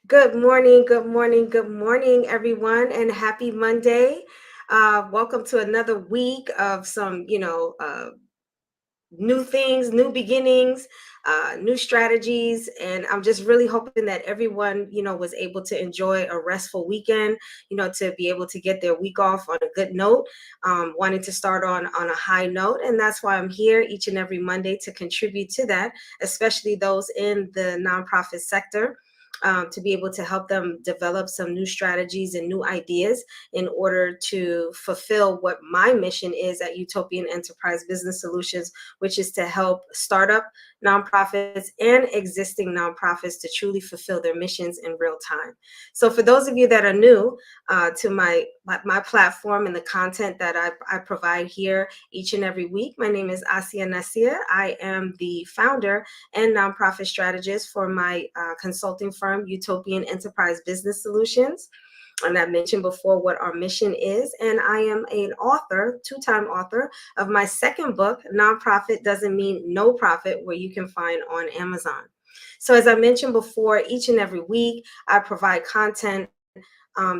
Good morning, good morning, good morning, everyone, and happy Monday. Welcome to another week of some, new things, new beginnings, new strategies. And I'm just really hoping that everyone, was able to enjoy a restful weekend, to be able to get their week off on a good note, wanting to start on a high note. And that's why I'm here each and every Monday to contribute to that, especially those in the nonprofit sector. To be able to help them develop some new strategies and new ideas in order to fulfill what my mission is at Utopian Enterprise Business Solutions, which is to help startup nonprofits and existing nonprofits to truly fulfill their missions in real time. So, for those of you that are new to my platform and the content that I provide here each and every week, my name is Asia Nasia. I am the founder and nonprofit strategist for my consulting firm, Utopian Enterprise Business Solutions. And I mentioned before what our mission is. And I am an author, two-time author of my second book, Nonprofit Doesn't Mean No Profit, where you can find on Amazon. So as I mentioned before, each and every week, I provide content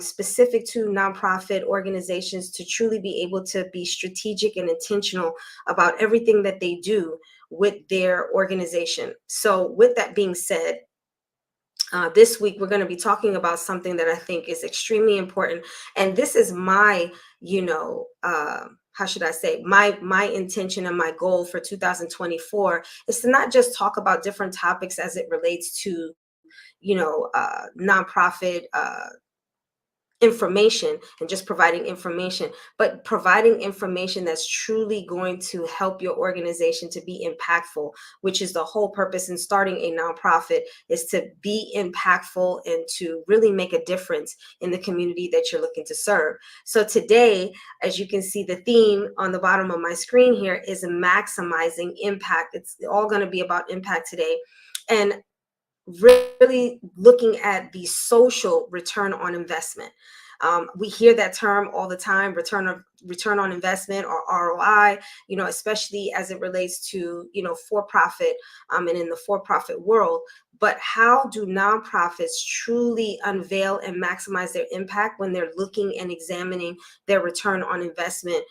specific to nonprofit organizations to truly be able to be strategic and intentional about everything that they do with their organization. So with that being said, this week we're going to be talking about something that I think is extremely important, and this is my, how should I say, my intention and my goal for 2024 is to not just talk about different topics as it relates to, nonprofit information and just providing information, but providing information that's truly going to help your organization to be impactful, which is the whole purpose in starting a nonprofit, is to be impactful and to really make a difference in the community that you're looking to serve. So today, as you can see, the theme on the bottom of my screen here is maximizing impact. It's all going to be about impact today. And really looking at the social return on investment. We hear that term all the time, return on investment, or ROI, especially as it relates to, for-profit and in the for-profit world. But how do nonprofits truly unveil and maximize their impact when they're looking and examining their return on investment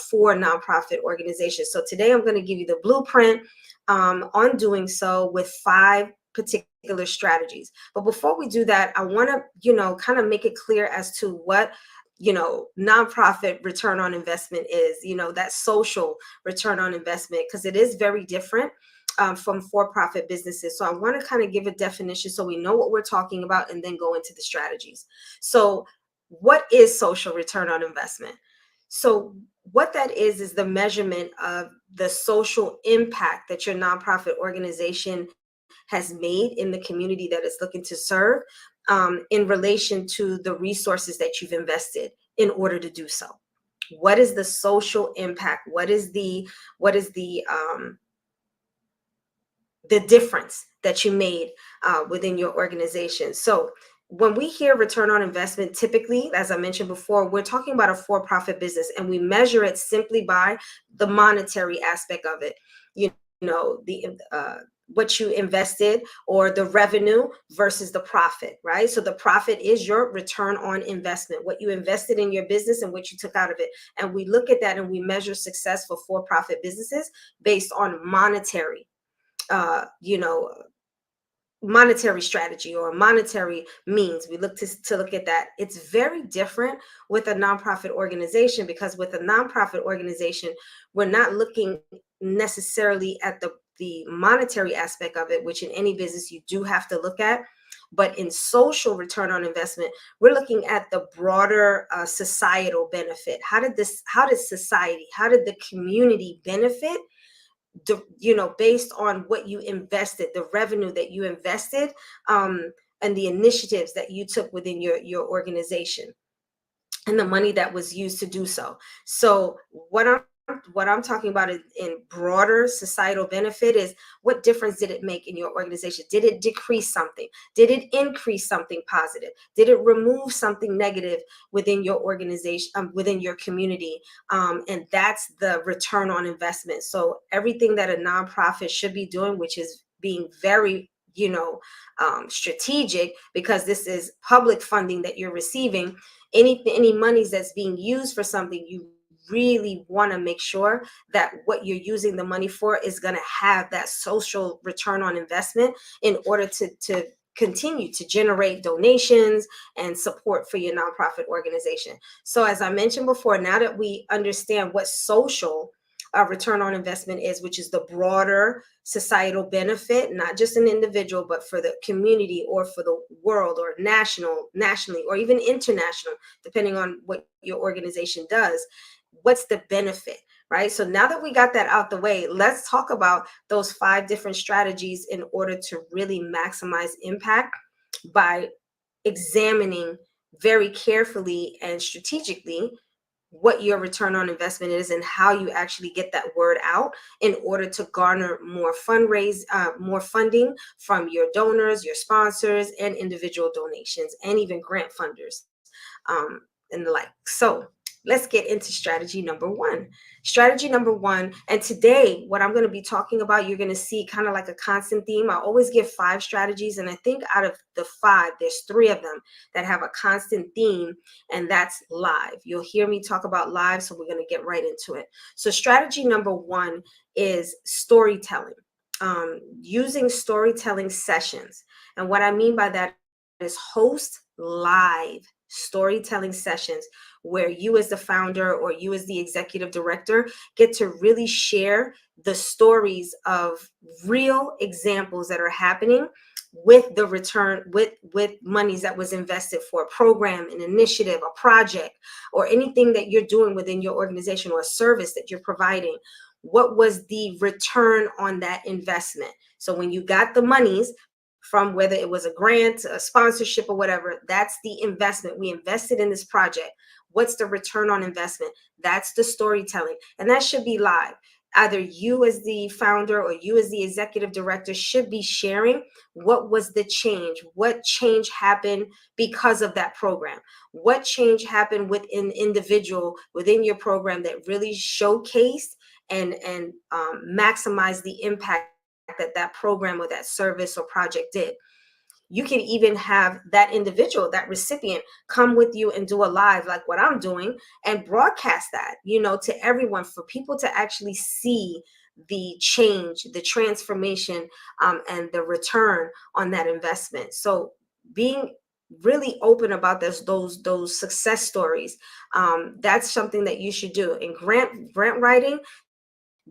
for nonprofit organizations? So today I'm going to give you the blueprint on doing so with 5 particular strategies. But before we do that, I want to, kind of make it clear as to what, nonprofit return on investment is, that social return on investment, because it is very different from for-profit businesses. So I want to kind of give a definition so we know what we're talking about and then go into the strategies. So what is social return on investment? So what that is the measurement of the social impact that your nonprofit organization has made in the community that it's looking to serve, in relation to the resources that you've invested in order to do so. What is the social impact? What is the difference that you made within your organization? So when we hear return on investment, typically, as I mentioned before, we're talking about a for-profit business, and we measure it simply by the monetary aspect of it. The what you invested, or the revenue versus the profit, right? So the profit is your return on investment, what you invested in your business and what you took out of it. And we look at that and we measure success for profit businesses based on monetary, uh, you know, monetary strategy or monetary means. We look to look at that. It's very different with a nonprofit organization, because with a nonprofit organization, we're not looking necessarily at the monetary aspect of it, which in any business you do have to look at. But in social return on investment, we're looking at the broader societal benefit. How did society, how did the community benefit, based on what you invested, the revenue that you invested, and the initiatives that you took within your organization, and the money that was used to do so. So what I'm talking about in broader societal benefit is, what difference did it make in your organization? Did it decrease something? Did it increase something positive? Did it remove something negative within your organization, within your community? And that's the return on investment. So everything that a nonprofit should be doing, which is being very, strategic, because this is public funding that you're receiving. Any monies that's being used for something, you really want to make sure that what you're using the money for is going to have that social return on investment in order to continue to generate donations and support for your nonprofit organization. So as I mentioned before, now that we understand what social return on investment is, which is the broader societal benefit, not just an individual, but for the community or for the world, or nationally, or even international, depending on what your organization does. What's the benefit, right? So now that we got that out the way, let's talk about those 5 different strategies in order to really maximize impact by examining very carefully and strategically what your return on investment is and how you actually get that word out in order to garner more more funding from your donors, your sponsors, and individual donations, and even grant funders, and the like. So let's get into strategy number 1. Strategy number 1, and today what I'm going to be talking about, you're going to see kind of like a constant theme. I always give 5 strategies, and I think out of the 5, there's 3 of them that have a constant theme, and that's live. You'll hear me talk about live, so we're going to get right into it. So strategy number 1 is storytelling, using storytelling sessions. And what I mean by that is host live storytelling sessions where you as the founder or you as the executive director get to really share the stories of real examples that are happening with the return, with monies that was invested for a program, an initiative, a project, or anything that you're doing within your organization, or a service that you're providing. What was the return on that investment? So when you got the monies from, whether it was a grant, a sponsorship, or whatever, that's the investment. We invested in this project. What's the return on investment? That's the storytelling. And that should be live. Either you as the founder or you as the executive director should be sharing what was the change, what change happened because of that program, what change happened with an individual within your program that really showcased and maximized the impact that program or that service or project did. You can even have that individual, that recipient, come with you and do a live like what I'm doing and broadcast that, to everyone, for people to actually see the change, the transformation, and the return on that investment. So being really open about those success stories, that's something that you should do. In grant writing,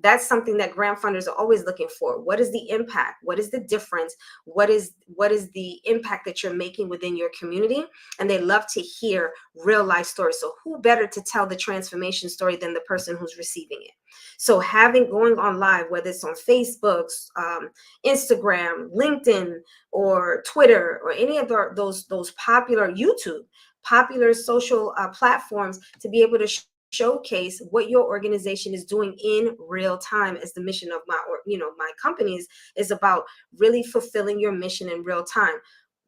that's something that grant funders are always looking for. What is the impact? What is the difference? What is the impact that you're making within your community? And they love to hear real life stories. So who better to tell the transformation story than the person who's receiving it? So going on live, whether it's on Facebook, Instagram, LinkedIn, or Twitter, or any of those popular YouTube, popular social platforms, to be able to showcase what your organization is doing in real time, as the mission of my companies is about really fulfilling your mission in real time.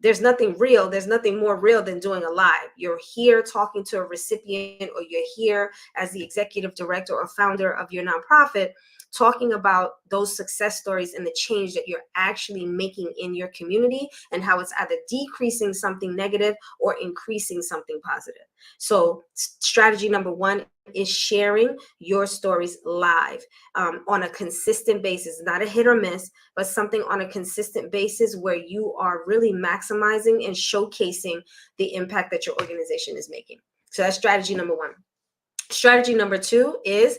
There's nothing more real than doing a live. You're here talking to a recipient, or you're here as the executive director or founder of your nonprofit, talking about those success stories and the change that you're actually making in your community, and how it's either decreasing something negative or increasing something positive. So strategy number 1 is sharing your stories live, on a consistent basis, not a hit or miss, but something on a consistent basis where you are really maximizing and showcasing the impact that your organization is making. So that's strategy number 1. Strategy number 2 is,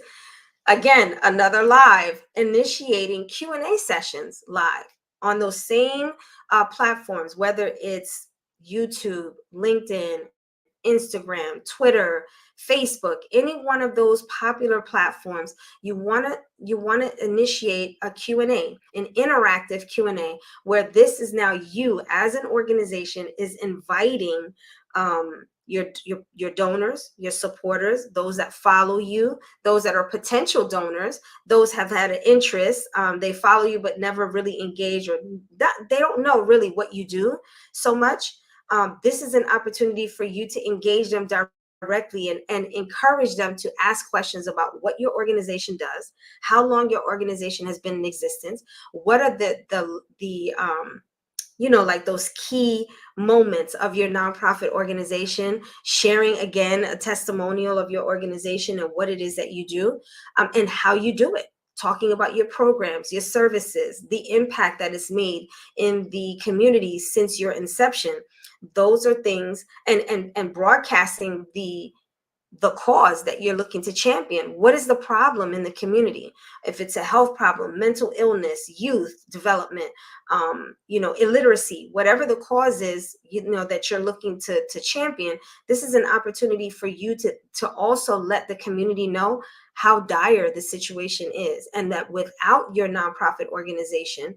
again, another live, initiating Q&A sessions live on those same platforms, whether it's YouTube, LinkedIn, Instagram, Twitter, Facebook, any one of those popular platforms. You want to initiate a Q&A, an interactive Q&A, where this is now you as an organization is inviting your donors, your supporters, those that follow you, those that are potential donors, those have had an interest, they follow you but never really engage, or they don't know really what you do so much. This is an opportunity for you to engage them directly and encourage them to ask questions about what your organization does, how long your organization has been in existence, what are the like those key moments of your nonprofit organization, sharing again a testimonial of your organization and what it is that you do, and how you do it, talking about your programs, your services, the impact that is made in the community since your inception. Those are things, and broadcasting the cause that you're looking to champion. What is the problem in the community? If it's a health problem, mental illness, youth development, illiteracy, whatever the cause is, that you're looking to champion, this is an opportunity for you to also let the community know how dire the situation is, and that without your nonprofit organization,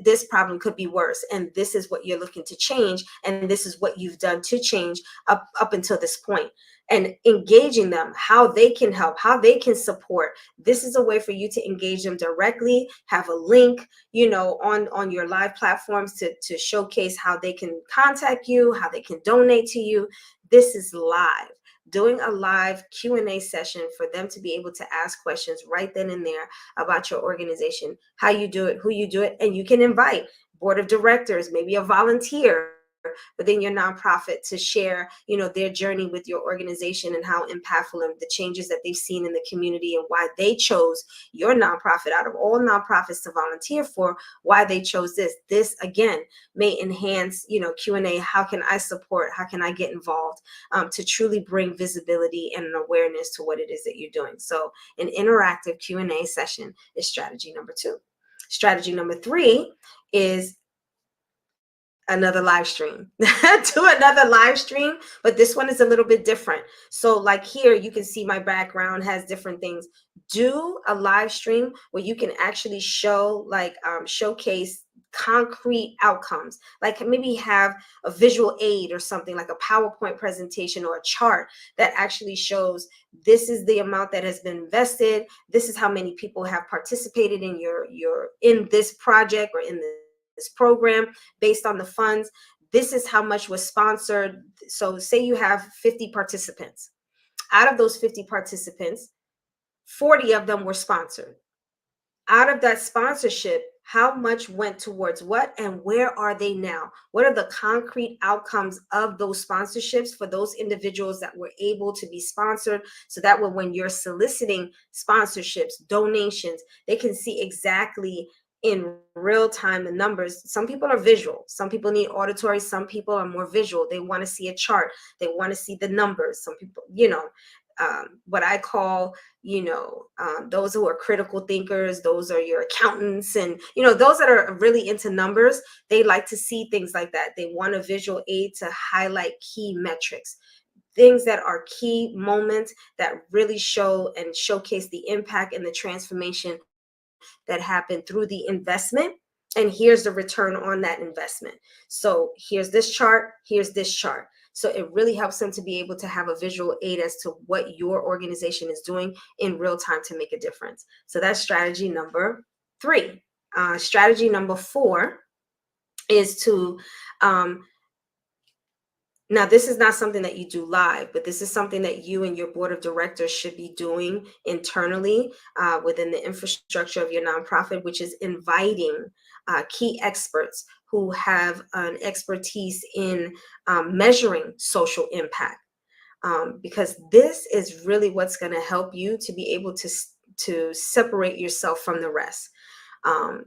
this problem could be worse, and this is what you're looking to change, and this is what you've done to change up until this point. And engaging them, how they can help, how they can support. This is a way for you to engage them directly, have a link, on your live platforms to showcase how they can contact you, how they can donate to you. This is live. Doing a live Q&A session for them to be able to ask questions right then and there about your organization, how you do it, who you do it, and you can invite board of directors, maybe a volunteer within your nonprofit to share, their journey with your organization and how impactful and the changes that they've seen in the community, and why they chose your nonprofit out of all nonprofits to volunteer for, why they chose this. This again may enhance, Q&A. How can I support? How can I get involved, to truly bring visibility and an awareness to what it is that you're doing? So an interactive Q&A session is strategy number 2. Strategy number 3 is another live stream. Do another live stream, but this one is a little bit different. So like here, you can see my background has different things. Do a live stream where you can actually showcase concrete outcomes, like maybe have a visual aid or something, like a PowerPoint presentation or a chart that actually shows this is the amount that has been invested, this is how many people have participated in in this project or in this program based on the funds. This is how much was sponsored. So say you have 50 participants. Out of those 50 participants, 40 of them were sponsored. Out of that sponsorship, how much went towards what, and where are they now? What are the concrete outcomes of those sponsorships for those individuals that were able to be sponsored? So that way, when you're soliciting sponsorships, donations, they can see exactly in real time the numbers. Some people are visual, some people need auditory, some people are more visual. They want to see a chart, they want to see the numbers. Some people, what I call, those who are critical thinkers, those are your accountants, and those that are really into numbers, they like to see things like that. They want a visual aid to highlight key metrics, things that are key moments that really show and showcase the impact and the transformation that happened through the investment. And here's the return on that investment. So here's this chart, here's this chart. So it really helps them to be able to have a visual aid as to what your organization is doing in real time to make a difference. So that's strategy number 3. Strategy number 4 is to now, this is not something that you do live, but this is something that you and your board of directors should be doing internally within the infrastructure of your nonprofit, which is inviting key experts who have an expertise in measuring social impact, because this is really what's going to help you to be able to separate yourself from the rest.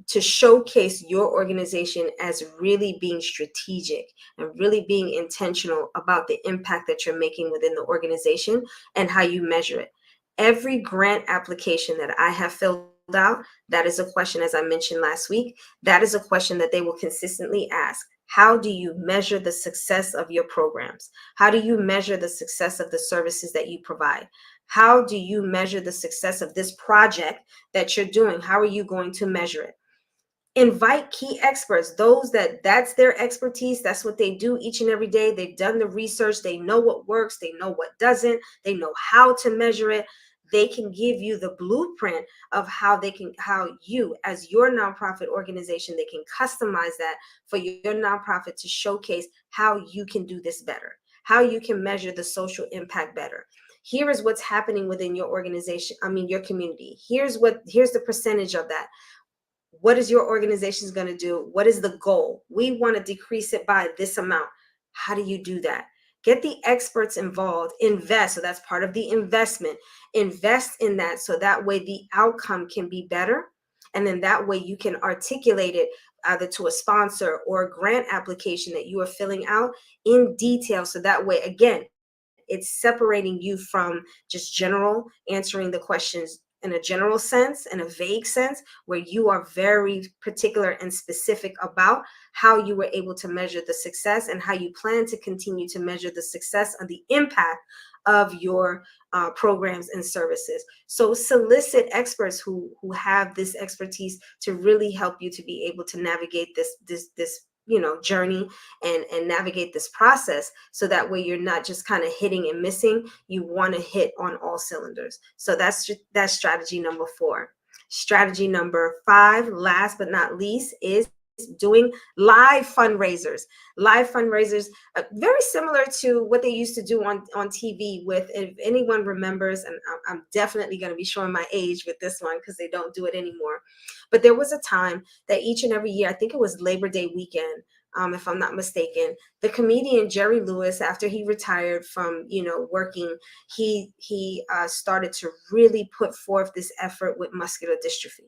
To showcase your organization as really being strategic and really being intentional about the impact that you're making within the organization and how you measure it. Every grant application that I have filled out, that is a question, as I mentioned last week, that is a question that they will consistently ask. How do you measure the success of your programs? How do you measure the success of the services that you provide? How do you measure the success of this project that you're doing? How are you going to measure it? Invite key experts, those that's their expertise. That's what they do each and every day. They've done the research. They know what works. They know what doesn't. They know how to measure it. They can give you the blueprint of how you, as your nonprofit organization, they can customize that for your nonprofit to showcase how you can do this better, how you can measure the social impact better. Here is what's happening within your organization, your community. Here's the percentage of that. What is your organization going to do? What is the goal? We want to decrease it by this amount. How do you do that? Get the experts involved, invest. So that's part of the investment. Invest in that so that way the outcome can be better. And then that way you can articulate it either to a sponsor or a grant application that you are filling out in detail. So that way, again, it's separating you from just general answering the questions in a general sense, in a vague sense, where you are very particular and specific about how you were able to measure the success and how you plan to continue to measure the success and the impact of your programs and services. So solicit experts who have this expertise to really help you to be able to navigate this journey and navigate this process, so that way you're not just kind of hitting and missing. You want to hit on all cylinders. So that's strategy number 4. Strategy number 5, last but not least, is doing live fundraisers. Live fundraisers, very similar to what they used to do on TV with, if anyone remembers, and I'm definitely going to be showing my age with this one because they don't do it anymore. But there was a time that each and every year, I think it was Labor Day weekend, if I'm not mistaken, the comedian Jerry Lewis, after he retired from working, he started to really put forth this effort with muscular dystrophy.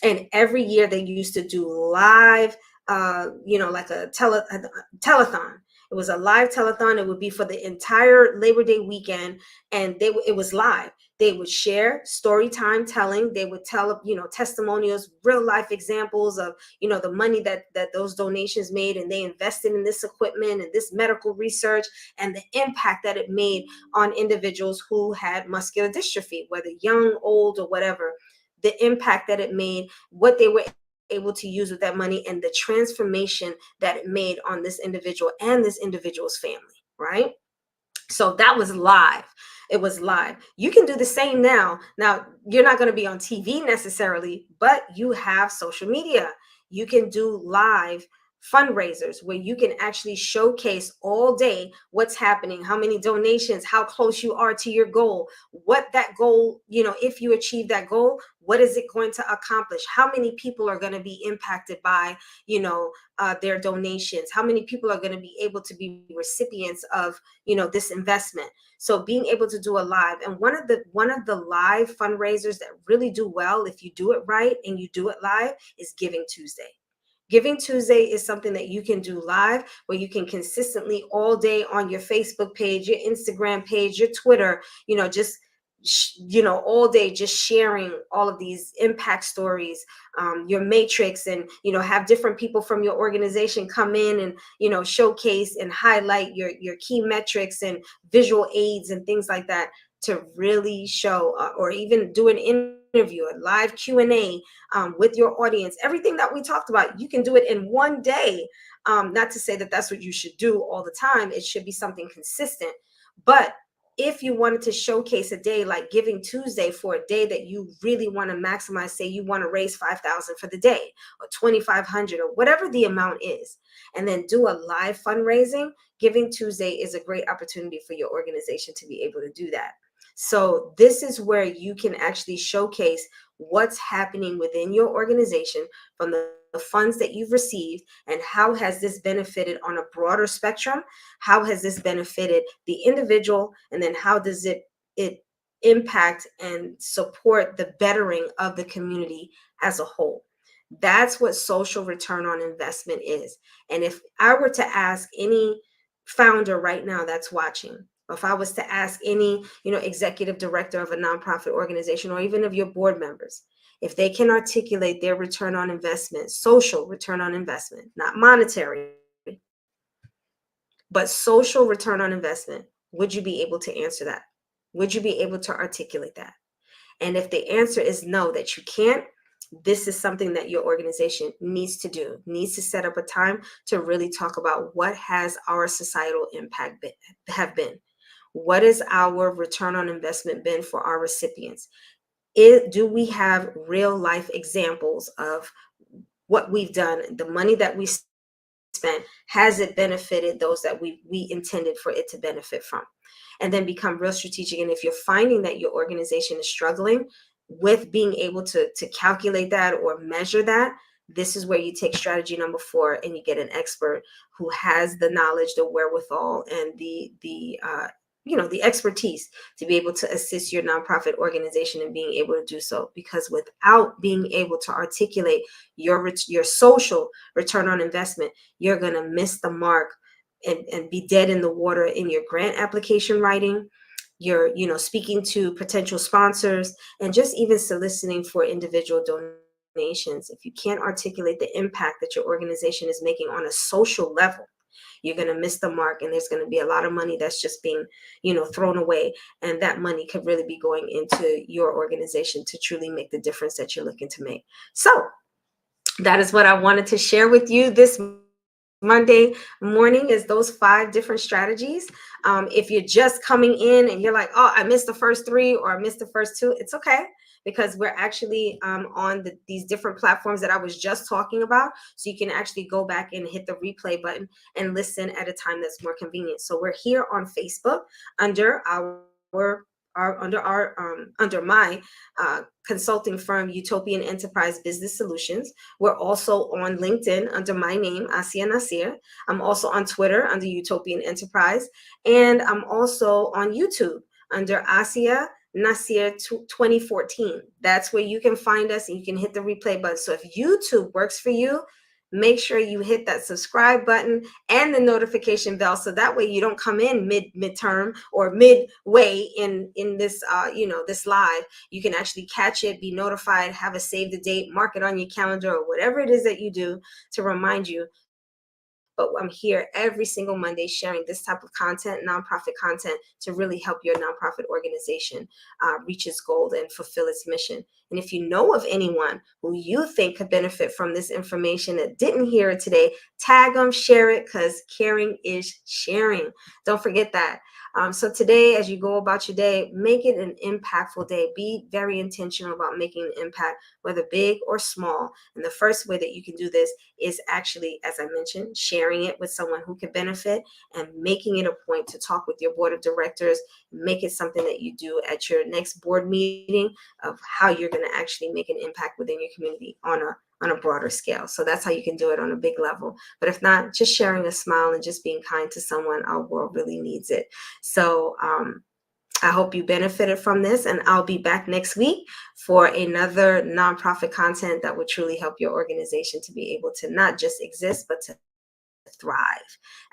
And every year they used to do live, like a telethon. It was a live telethon. It would be for the entire Labor Day weekend, and it was live. They would share story time telling. They would tell, testimonials, real life examples of, the money that those donations made, and they invested in this equipment and this medical research, and the impact that it made on individuals who had muscular dystrophy, whether young, old, or whatever. The impact that it made, what they were able to use with that money, and the transformation that it made on this individual and this individual's family, right? So that was live. It was live. You can do the same now. Now, you're not going to be on TV necessarily, but you have social media. You can do live fundraisers where you can actually showcase all day what's happening, how many donations, how close you are to your goal, what that goal, if you achieve that goal, what is it going to accomplish? How many people are going to be impacted by, their donations? How many people are going to be able to be recipients of, this investment? So being able to do a live, and one of the live fundraisers that really do well, if you do it right and you do it live, is Giving Tuesday. Giving Tuesday is something that you can do live, where you can consistently all day on your Facebook page, your Instagram page, your Twitter, just all day just sharing all of these impact stories, your matrix, and have different people from your organization come in and showcase and highlight your key metrics and visual aids and things like that, to really show, or even do an interview, a live Q&A with your audience. Everything that we talked about, you can do it in one day. Not to say that that's what you should do all the time. It should be something consistent. But if you wanted to showcase a day like Giving Tuesday, for a day that you really want to maximize, say you want to raise $5,000 for the day, or $2,500, or whatever the amount is, and then do a live fundraising, Giving Tuesday is a great opportunity for your organization to be able to do that. So this is where you can actually showcase what's happening within your organization from the funds that you've received, and how has this benefited on a broader spectrum? How has this benefited the individual? And then how does it impact and support the bettering of the community as a whole? That's what social return on investment is. And if I were to ask any founder right now that's watching, or if I was to ask any, executive director of a nonprofit organization, or even of your board members, if they can articulate their return on investment, social return on investment, not monetary, but social return on investment, would you be able to answer that? Would you be able to articulate that? And if the answer is no, that you can't, this is something that your organization needs to do, needs to set up a time to really talk about what has our societal impact have been. What is our return on investment been for our recipients? Do we have real life examples of what we've done, the money that we spent, has it benefited those that we intended for it to benefit from? And then become real strategic. And if you're finding that your organization is struggling, with being able to calculate that or measure that, this is where you take strategy number 4 and you get an expert who has the knowledge, the wherewithal, and the expertise to be able to assist your nonprofit organization in being able to do so. Because without being able to articulate your social return on investment, you're going to miss the mark and be dead in the water in your grant application writing. You're, speaking to potential sponsors and just even soliciting for individual donations. If you can't articulate the impact that your organization is making on a social level, you're going to miss the mark, and there's going to be a lot of money that's just being, thrown away. And that money could really be going into your organization to truly make the difference that you're looking to make. So that is what I wanted to share with you this Monday morning, is those 5 different strategies. If you're just coming in and you're like, oh, I missed the first 3 or I missed the first 2, it's okay, because we're actually on these different platforms that I was just talking about. So you can actually go back and hit the replay button and listen at a time that's more convenient. So we're here on Facebook under under my consulting firm, Utopian Enterprise Business Solutions. We're also on LinkedIn under my name, Asia Nasir. I'm also on Twitter under Utopian Enterprise, and I'm also on YouTube under Asia Nasir 2014. That's where you can find us, and you can hit the replay button. So if YouTube works for you, make sure you hit that subscribe button and the notification bell, so that way you don't come in midterm or midway in this this live. You can actually catch it, be notified, have a save the date, mark it on your calendar, or whatever it is that you do to remind you. But I'm here every single Monday sharing this type of content, nonprofit content, to really help your nonprofit organization reach its goal and fulfill its mission. And if you know of anyone who you think could benefit from this information that didn't hear it today, tag them, share it, because caring is sharing. Don't forget that. So today, as you go about your day, make it an impactful day. Be very intentional about making an impact, whether big or small. And the first way that you can do this is actually, as I mentioned, sharing it with someone who can benefit, and making it a point to talk with your board of directors. Make it something that you do at your next board meeting of how you're going to actually make an impact within your community on a broader scale. So that's how you can do it on a big level. But if not, just sharing a smile and just being kind to someone, our world really needs it. So I hope you benefited from this, and I'll be back next week for another nonprofit content that will truly help your organization to be able to not just exist, but to thrive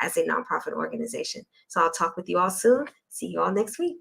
as a nonprofit organization. So I'll talk with you all soon. See you all next week.